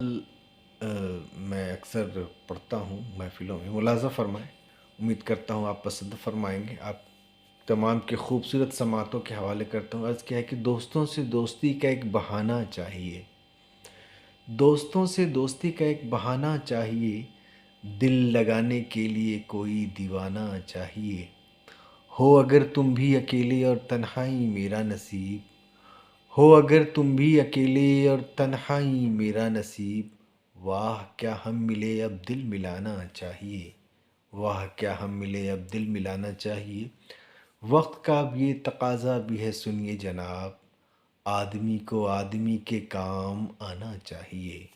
अ, मैं अक्सर पढ़ता हूँ महफ़िलों में, मुलाज़ा फ़रमाएँ। उम्मीद करता हूँ आप पसंद फ़रमाएँगे। आप तमाम के खूबसूरत समातों के हवाले करता हूँ। अर्ज़ क्या है कि दोस्तों से दोस्ती का एक बहाना चाहिए। दोस्तों से दोस्ती का एक बहाना चाहिए, दिल लगाने के लिए कोई दीवाना चाहिए। हो अगर तुम भी अकेले और तन्हाई मेरा नसीब, हो अगर तुम भी अकेले और तन्हाई मेरा नसीब, वाह क्या हम मिले अब दिल मिलाना चाहिए, वाह क्या हम मिले अब दिल मिलाना चाहिए। वक्त का अब ये तकाजा भी है सुनिए जनाब, आदमी को आदमी के काम आना चाहिए।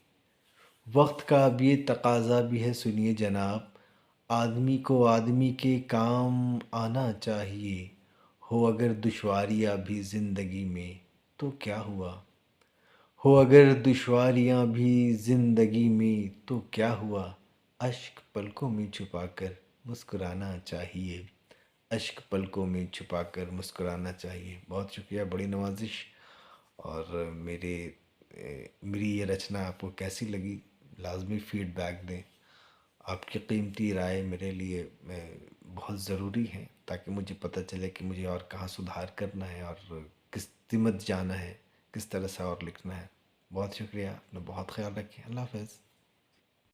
वक्त का अब ये तकाजा भी है सुनिए जनाब, आदमी को आदमी के काम आना चाहिए। हो अगर दुश्वारियाँ भी ज़िंदगी में तो क्या हुआ, हो अगर दुश्वारियाँ भी ज़िंदगी में तो क्या हुआ, अश्क पलकों में छुपाकर मुस्कुराना चाहिए, अश्क पलकों में छुपाकर मुस्कुराना चाहिए। बहुत शुक्रिया, बड़ी नवाजिश। और मेरी ये रचना आपको कैसी लगी, लाजमी फ़ीडबैक दें। आपकी कीमती राय मेरे लिए बहुत ज़रूरी है, ताकि मुझे पता चले कि मुझे और कहाँ सुधार करना है और किस तिमत जाना है, किस तरह से और लिखना है। बहुत शुक्रिया, अपना बहुत ख्याल रखें। अल्लाह हाफ़िज़।